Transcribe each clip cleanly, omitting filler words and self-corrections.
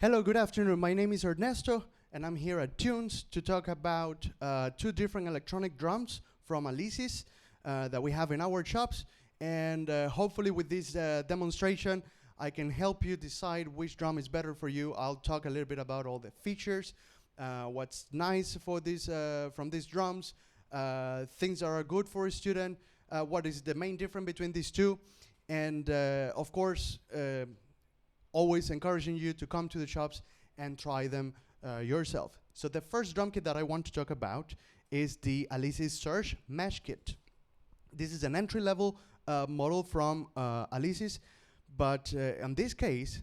Hello, good afternoon. My name is Ernesto, and I'm here at Tunes to talk about two different electronic drums from Alesis that we have in our shops. And hopefully with this demonstration, I can help you decide which drum is better for you. I'll talk a little bit about all the features, what's nice for this from these drums, things that are good for a student, what is the main difference between these two, and of course, always encouraging you to come to the shops and try them yourself. So the first drum kit that I want to talk about is the Alesis Surge Mesh Kit. This is an entry-level model from Alesis, but in this case,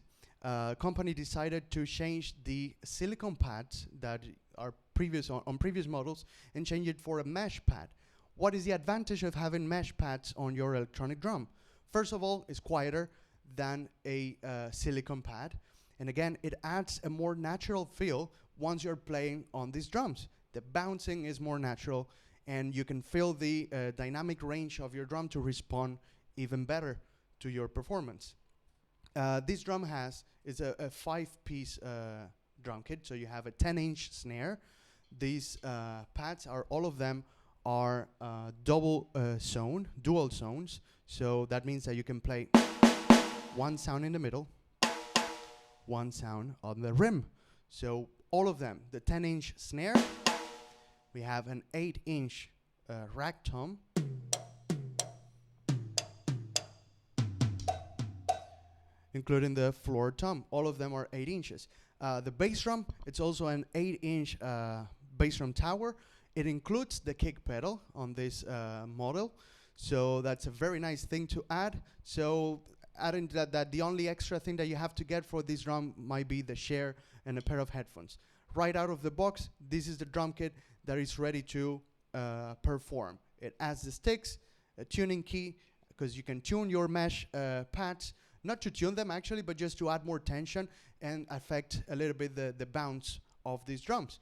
company decided to change the silicone pads that are previous on previous models and change it for a mesh pad. What is the advantage of having mesh pads on your electronic drum? First of all, it's quieter than a silicone pad, and again, it adds a more natural feel once you're playing on these drums. The bouncing is more natural, and you can feel the dynamic range of your drum to respond even better to your performance. This drum is a 5-piece drum kit, so you have a 10-inch snare. These pads all of them are dual zones, so that means that you can play one sound in the middle, one sound on the rim. So all of them, the 10-inch snare, we have an 8-inch rack tom, including the floor tom. All of them are 8 inches. The bass drum, it's also an 8-inch bass drum tower. It includes the kick pedal on this model, so that's a very nice thing to add. So adding to that, the only extra thing that you have to get for this drum might be the share and a pair of headphones. Right out of the box, this is the drum kit that is ready to perform. It adds the sticks, a tuning key, because you can tune your mesh pads, not to tune them actually, but just to add more tension and affect a little bit the bounce of these drums.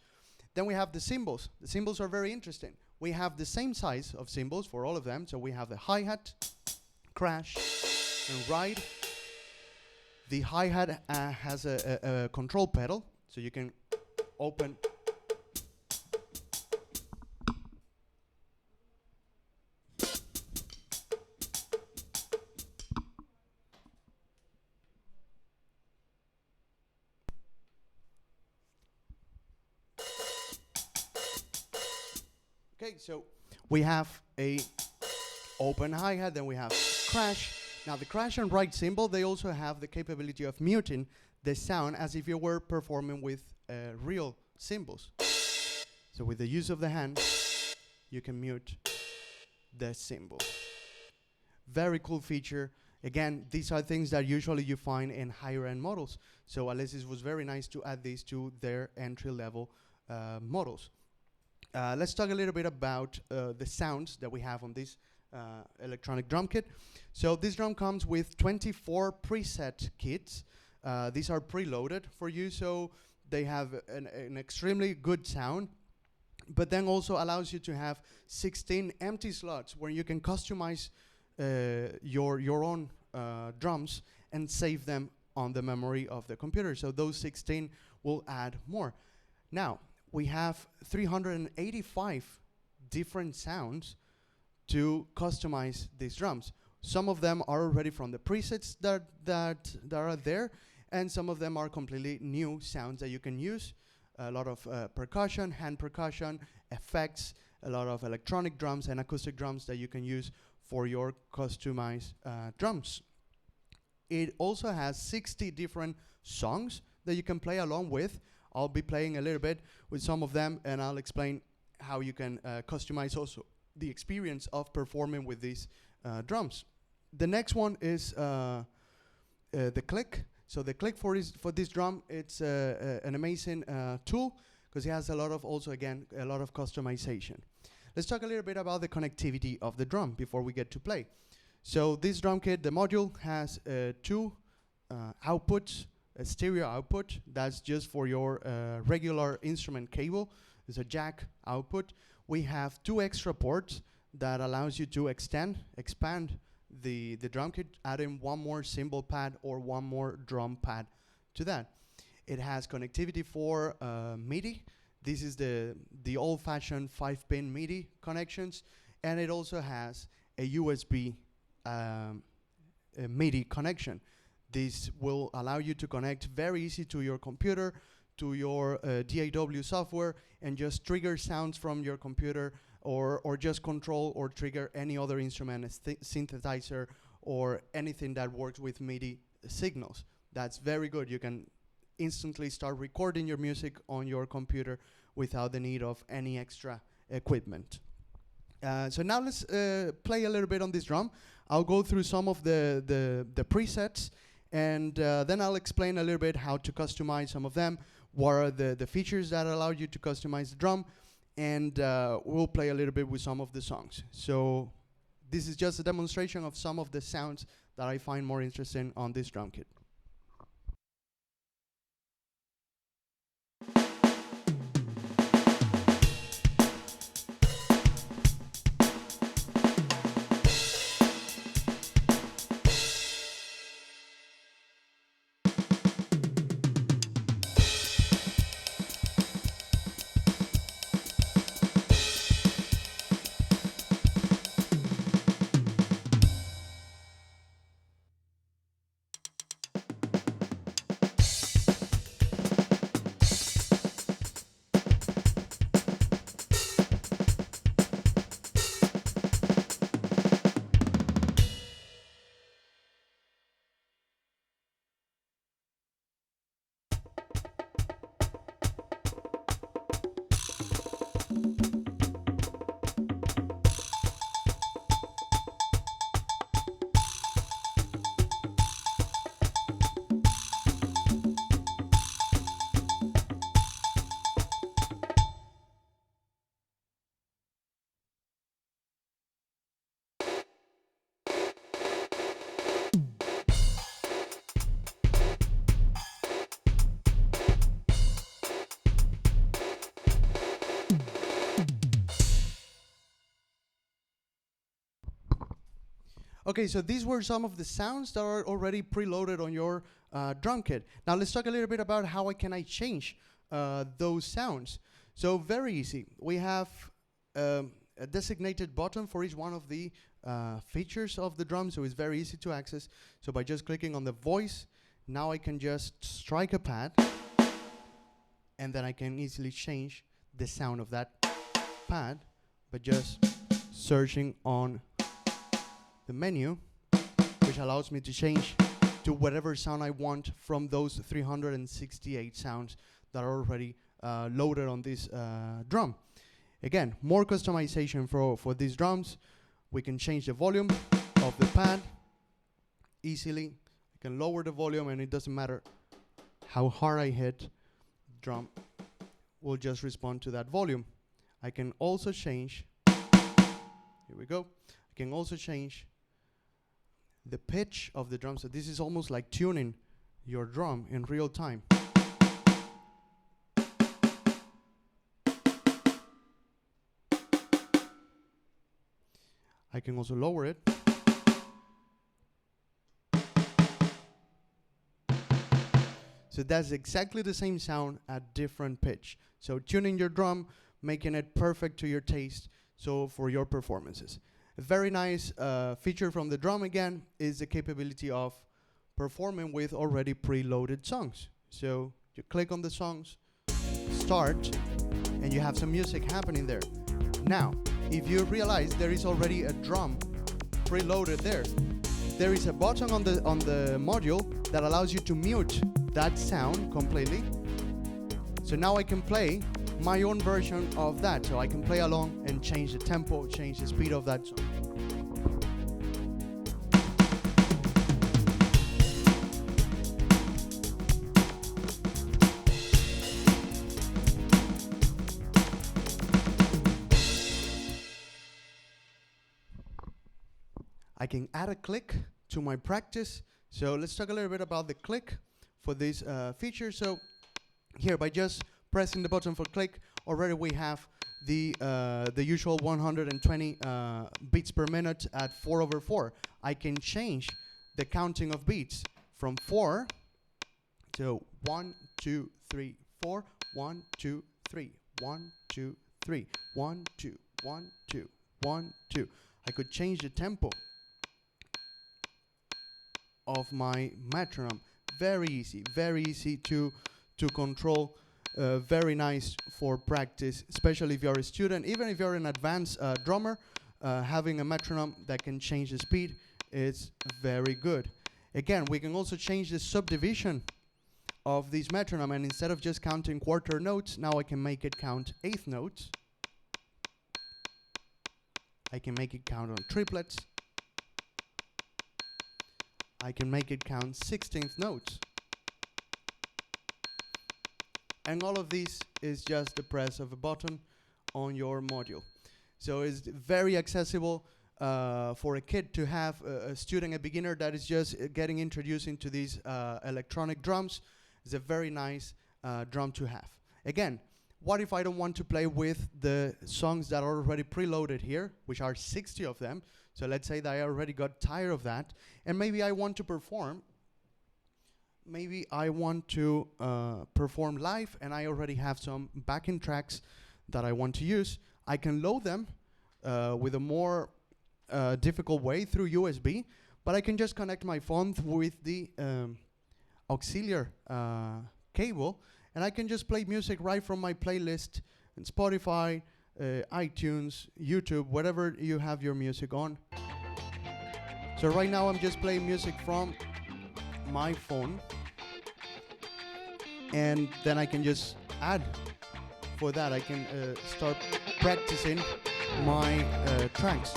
Then we have the cymbals. The cymbals are very interesting. We have the same size of cymbals for all of them, so we have the hi-hat, crash, and ride. The hi-hat has a control pedal, so you can open okay, so we have a open hi-hat, then we have crash. Now the crash and ride cymbal, they also have the capability of muting the sound as if you were performing with real cymbals. So with the use of the hand, you can mute the cymbal. Very cool feature. Again, these are things that usually you find in higher end models. So Alesis was very nice to add these to their entry level models. Let's talk a little bit about the sounds that we have on this electronic drum kit. So this drum comes with 24 preset kits. These are preloaded for you, so they have an extremely good sound, but then also allows you to have 16 empty slots where you can customize your own drums and save them on the memory of the computer. So those 16 will add more. Now, we have 385 different sounds to customize these drums. Some of them are already from the presets that are there, and some of them are completely new sounds that you can use. A lot of percussion, hand percussion, effects, a lot of electronic drums and acoustic drums that you can use for your customized drums. It also has 60 different songs that you can play along with. I'll be playing a little bit with some of them, and I'll explain how you can customize also the experience of performing with these drums. The next one is the click. So the click for this drum, it's an amazing tool because it has a lot of customization. Let's talk a little bit about the connectivity of the drum before we get to play. So this drum kit, the module has two outputs, a stereo output that's just for your regular instrument cable. There's a jack output. We have 2 extra ports that allows you to expand the drum kit, adding one more cymbal pad or one more drum pad to that. It has connectivity for MIDI. This is the old-fashioned 5-pin MIDI connections, and it also has a USB a MIDI connection. This will allow you to connect very easy to your computer, to your DAW software, and just trigger sounds from your computer, or just control or trigger any other instrument, a synthesizer, or anything that works with MIDI signals. That's very good. You can instantly start recording your music on your computer without the need of any extra equipment. So now let's play a little bit on this drum. I'll go through some of the presets, and then I'll explain a little bit how to customize some of them, what are the features that allow you to customize the drum, and we'll play a little bit with some of the songs. So this is just a demonstration of some of the sounds that I find more interesting on this drum kit. Okay, so these were some of the sounds that are already preloaded on your drum kit. Now let's talk a little bit about how can I change those sounds. So very easy. We have a designated button for each one of the features of the drum, so it's very easy to access. So by just clicking on the voice, now I can just strike a pad, and then I can easily change the sound of that pad by just searching on the menu, which allows me to change to whatever sound I want from those 368 sounds that are already loaded on this drum. Again, more customization for these drums. We can change the volume of the pad easily. I can lower the volume, and it doesn't matter how hard I hit, the drum will just respond to that volume. I can also change, here we go, I can also change the pitch of the drum. So this is almost like tuning your drum in real time. I can also lower it. So that's exactly the same sound at different pitch. So tuning your drum, making it perfect to your taste, so for your performances. A very nice feature from the drum, again, is the capability of performing with already preloaded songs. So you click on the songs, start, and you have some music happening there. Now, if you realize there is already a drum preloaded there is a button on the module that allows you to mute that sound completely. So now I can play my own version of that. So I can play along and change the tempo, change the speed of that song. I can add a click to my practice. So let's talk a little bit about the click for this feature. So here, by just pressing the button for click, already we have the usual 120 beats per minute at 4/4. I can change the counting of beats from 4 So 1, 2, 3, 4, 1, 2, 3, 1, 2, 3, 1, 2, 1, 2, 1, 2. I could change the tempo of my metronome. Very easy to control. Very nice for practice, especially if you're a student. Even if you're an advanced drummer, having a metronome that can change the speed is very good. Again, we can also change the subdivision of this metronome, and instead of just counting quarter notes, now I can make it count eighth notes. I can make it count on triplets. I can make it count 16th notes. And all of this is just the press of a button on your module. So it's very accessible for a kid to have, a student, a beginner that is just getting introduced into these electronic drums. It's a very nice drum to have. Again, what if I don't want to play with the songs that are already preloaded here, which are 60 of them? So let's say that I already got tired of that, and maybe I want to perform. Maybe I want to perform live, and I already have some backing tracks that I want to use. I can load them with a more difficult way through USB, but I can just connect my phone with the auxiliary cable, and I can just play music right from my playlist in Spotify, iTunes, YouTube, whatever you have your music on. So right now I'm just playing music from my phone, and then I can just add. For that, I can start practicing my tracks.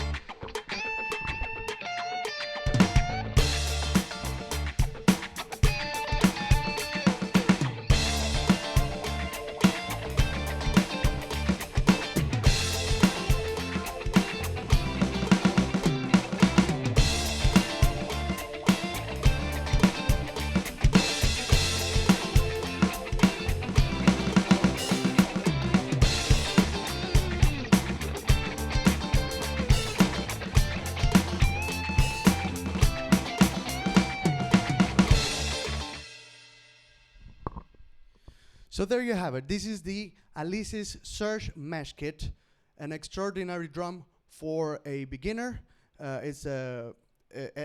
So there you have it. This is the Alesis Surge Mesh Kit, an extraordinary drum for a beginner. And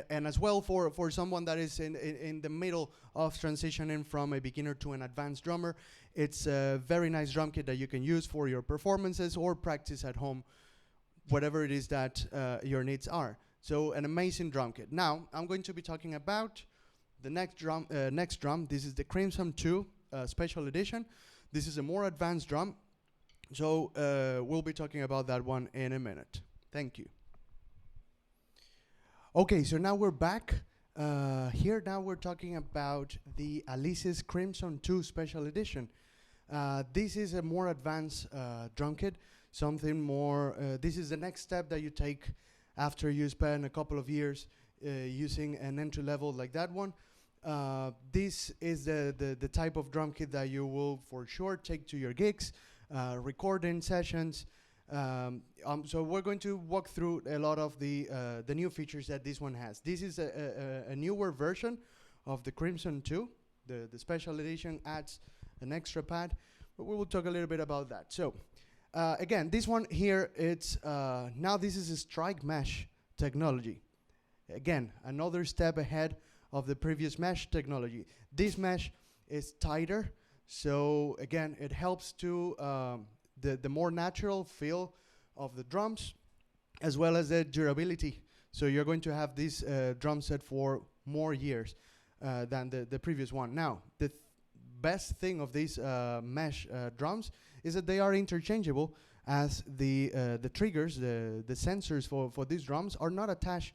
as well for someone that is in the middle of transitioning from a beginner to an advanced drummer. It's a very nice drum kit that you can use for your performances or practice at home, whatever it is that your needs are. So an amazing drum kit. Now I'm going to be talking about the next drum. This is the Crimson II Special Edition. This is a more advanced drum. So we'll be talking about that one in a minute. Thank you. Okay, so now we're back. Here now we're talking about the Alesis Crimson II Special Edition. This is a more advanced drum kit, something more, this is the next step that you take after you spend a couple of years using an entry level like that one. This is the type of drum kit that you will for sure take to your gigs, recording sessions. So we're going to walk through a lot of the new features that this one has. This is a newer version of the Crimson II. The special edition adds an extra pad, but we will talk a little bit about that. So again, this one here, it's now this is a strike mesh technology. Again, another step ahead of the previous mesh technology. This mesh is tighter, so again, it helps to the more natural feel of the drums, as well as the durability. So you're going to have this drum set for more years than the previous one. Now, the best thing of these mesh drums is that they are interchangeable, as the triggers, the sensors for these drums are not attached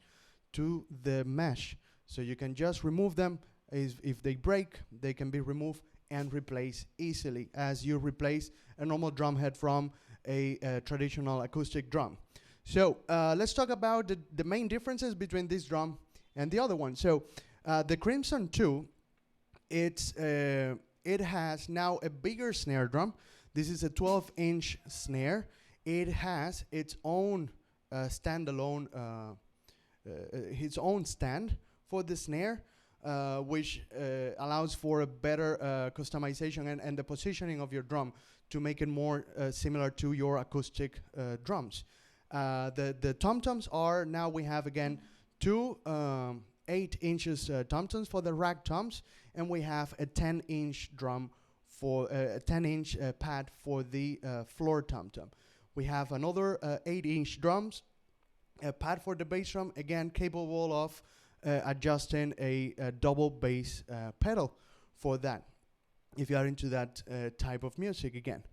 to the mesh. So you can just remove them. If they break, they can be removed and replaced easily, as you replace a normal drum head from a traditional acoustic drum. So let's talk about the main differences between this drum and the other one. So the Crimson II, it has now a bigger snare drum. This is a 12-inch snare. It has its own standalone, its own stand for the snare, which allows for a better customization and the positioning of your drum to make it more similar to your acoustic drums. The tom-toms are, now we have again two 8 inches tom-toms for the rack toms, and we have a 10-inch drum for a 10-inch pad for the floor tom-tom. We have another 8-inch drums, a pad for the bass drum, again capable of adjusting a double bass pedal for that, if you are into that type of music again.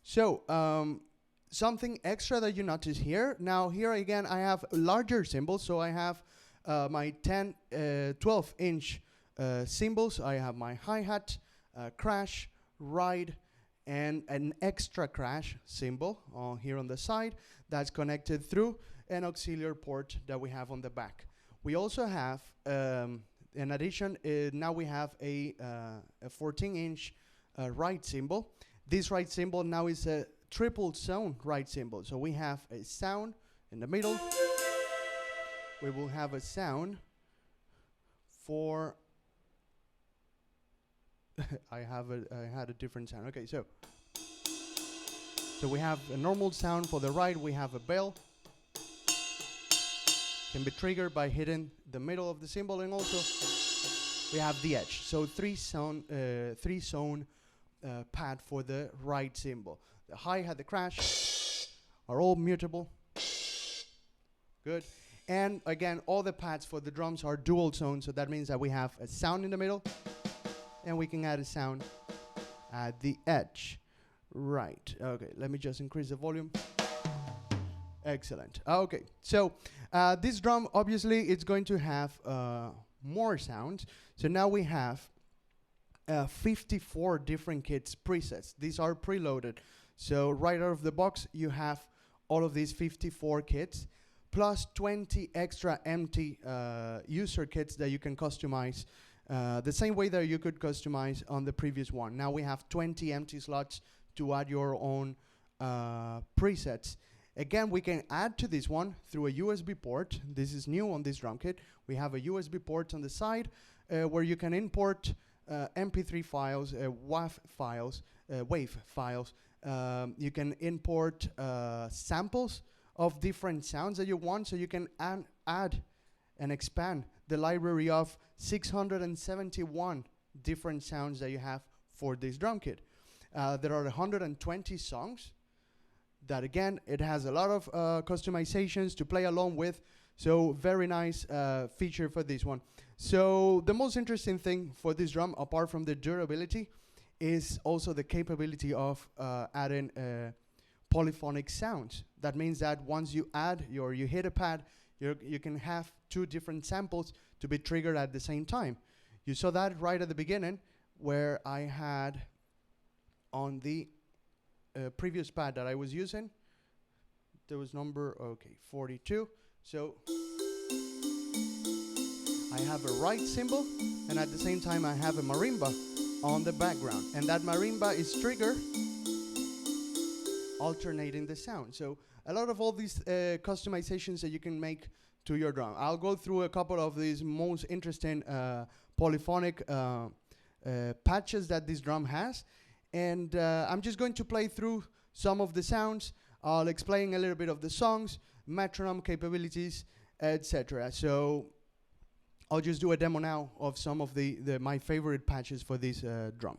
So something extra that you notice here, now here again I have larger cymbals, so I have my 12-inch cymbals. I have my hi-hat, crash, ride, and an extra crash cymbal here on the side that's connected through an auxiliary port that we have on the back. We also have, in addition, now we have a 14-inch ride cymbal. This ride cymbal now is a triple zone ride cymbal. So we have a sound in the middle. We will have a sound for I had a different sound. Okay, so we have a normal sound for the ride. We have a bell. Can be triggered by hitting the middle of the cymbal, and also we have the edge. So three zone pad for the ride cymbal. The hi-hat, the crash are all mutable. Good. And again, all the pads for the drums are dual zone, so that means that we have a sound in the middle, and we can add a sound at the edge. Right. Okay, let me just increase the volume. Excellent. Okay, so this drum, obviously, it's going to have more sounds. So now we have 54 different kits presets. These are preloaded. So right out of the box, you have all of these 54 kits, plus 20 extra empty user kits that you can customize the same way that you could customize on the previous one. Now we have 20 empty slots to add your own presets. Again, we can add to this one through a USB port. This is new on this drum kit. We have a USB port on the side where you can import MP3 files, WAV files, WAV files. You can import samples of different sounds that you want, so you can add and expand the library of 671 different sounds that you have for this drum kit. There are 120 songs that, again, it has a lot of customizations to play along with, so very nice feature for this one. So the most interesting thing for this drum, apart from the durability, is also the capability of adding polyphonic sounds. That means that once you you hit a pad, you can have 2 different samples to be triggered at the same time. You saw that right at the beginning, where I had on the previous pad that I was using, there was number 42. So I have a right cymbal, and at the same time I have a marimba on the background, and that marimba is triggered, alternating the sound. So a lot of all these customizations that you can make to your drum. I'll go through a couple of these most interesting polyphonic patches that this drum has, and I'm just going to play through some of the sounds. I'll explain a little bit of the songs, metronome capabilities, etc. So I'll just do a demo now of some of my favorite patches for this drum.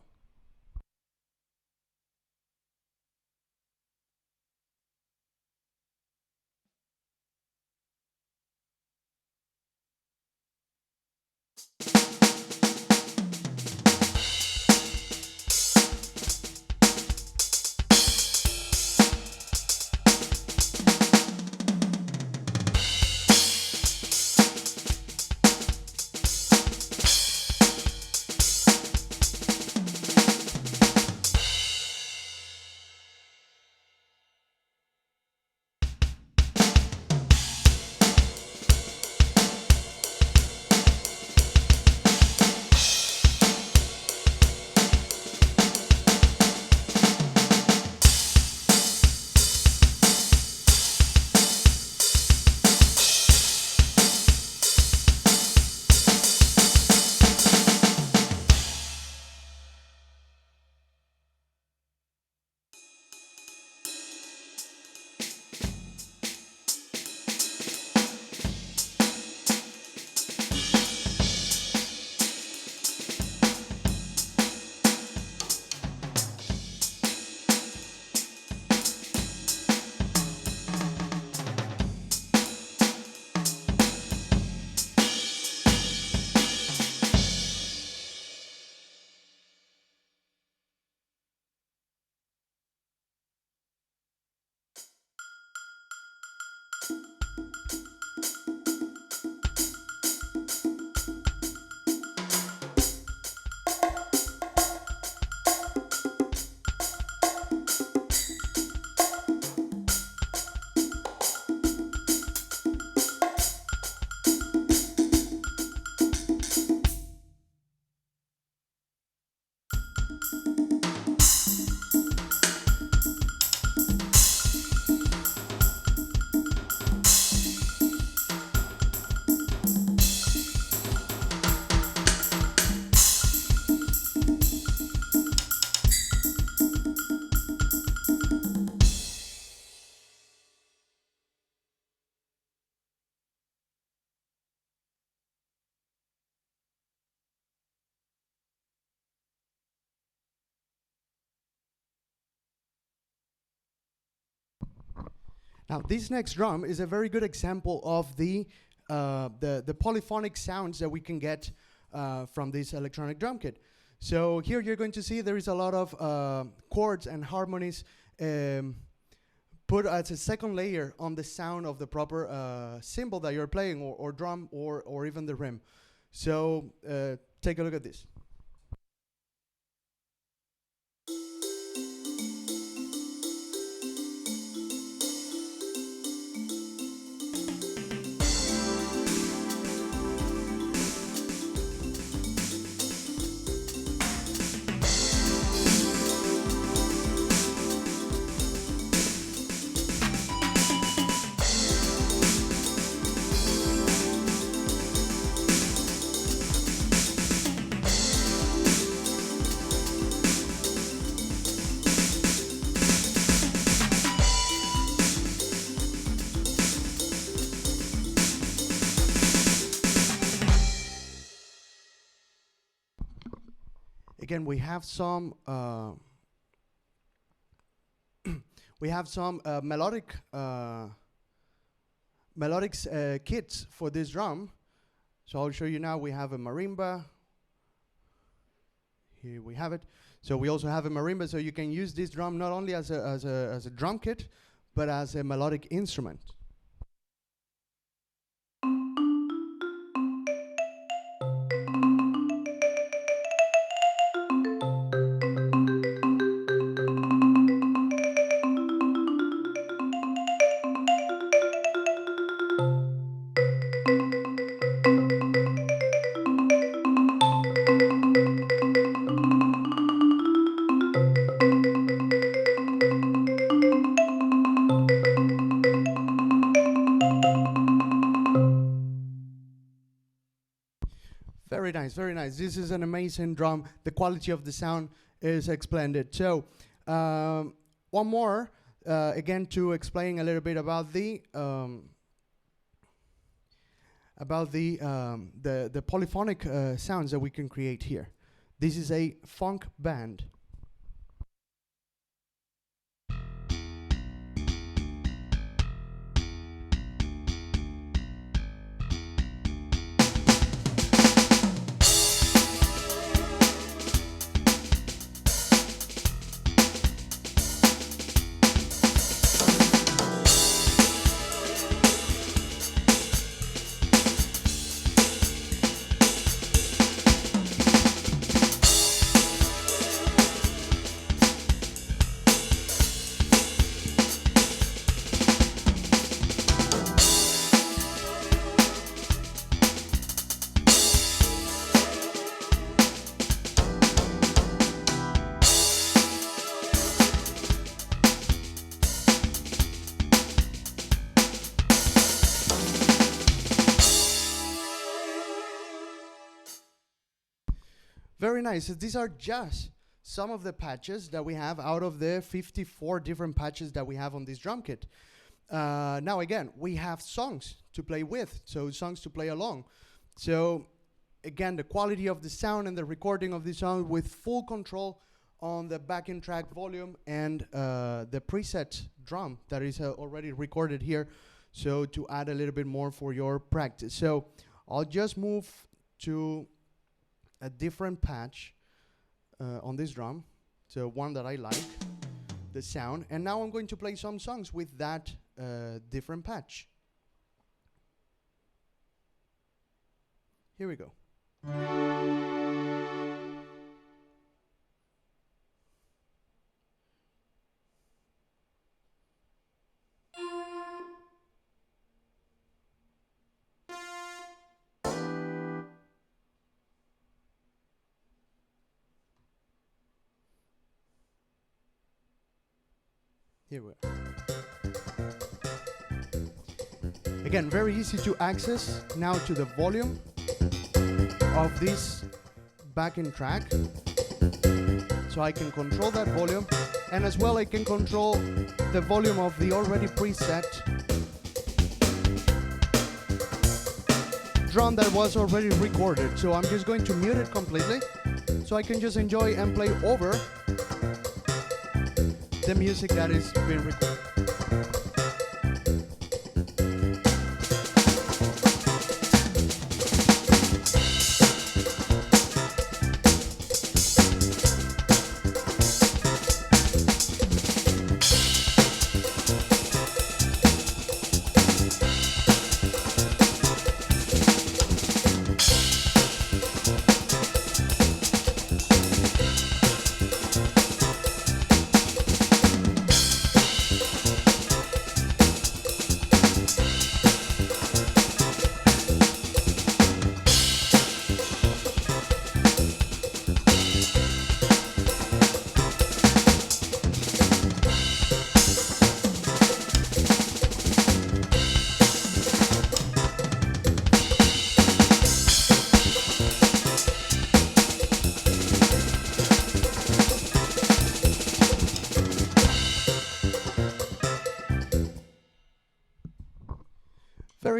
Now, this next drum is a very good example of the polyphonic sounds that we can get from this electronic drum kit. So here you're going to see there is a lot of chords and harmonies put as a second layer on the sound of the proper cymbal that you're playing, or drum, or even the rim. So take a look at this. Again, we have some melodic kits for this drum. So I'll show you now. We have a marimba. Here we have it. So we also have a marimba. So you can use this drum not only as a drum kit, but as a melodic instrument. Very nice, very nice. This is an amazing drum. The quality of the sound is splendid. So, one more, again, to explain a little bit about the polyphonic sounds that we can create here. This is a funk band. Very nice. So these are just some of the patches that we have out of the 54 different patches that we have on this drum kit. Now again, we have songs to play with, so songs to play along. So again, the quality of the sound and the recording of the song with full control on the backing track volume and the preset drum that is already recorded here, so to add a little bit more for your practice. So I'll just move to a different patch on this drum, so one that I like, the sound, and now I'm going to play some songs with that different patch. Here we go. Here we are. Again, very easy to access now to the volume of this backing track. So I can control that volume, and as well I can control the volume of the already preset drum that was already recorded. So I'm just going to mute it completely, so I can just enjoy and play over the music that is being recorded.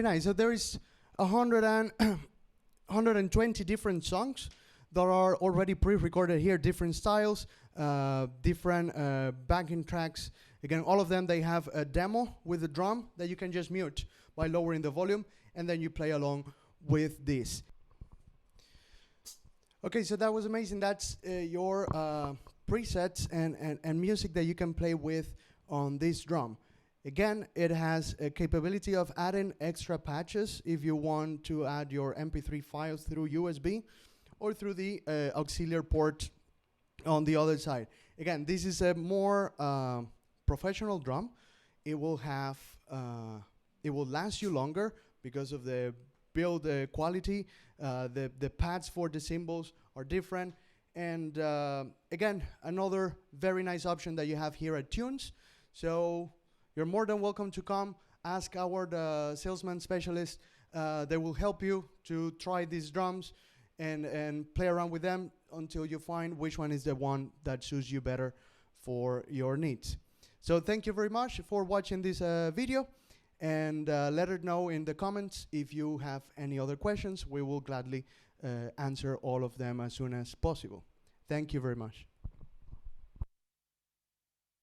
very nice. So there is 120 different songs that are already pre-recorded here, different styles, different backing tracks. Again, all of them, they have a demo with a drum that you can just mute by lowering the volume, and then you play along with this. Okay, so that was amazing. That's your presets and music that you can play with on this drum. Again, it has a capability of adding extra patches if you want to add your MP3 files through USB or through the auxiliary port on the other side. Again, this is a more professional drum. It will have, it will last you longer because of the build quality. The pads for the cymbals are different. And again, another very nice option that you have here at Tunes. So you're more than welcome to come, ask our salesman specialist. They will help you to try these drums and play around with them until you find which one is the one that suits you better for your needs. So thank you very much for watching this video, and let us know in the comments if you have any other questions. We will gladly answer all of them as soon as possible. Thank you very much.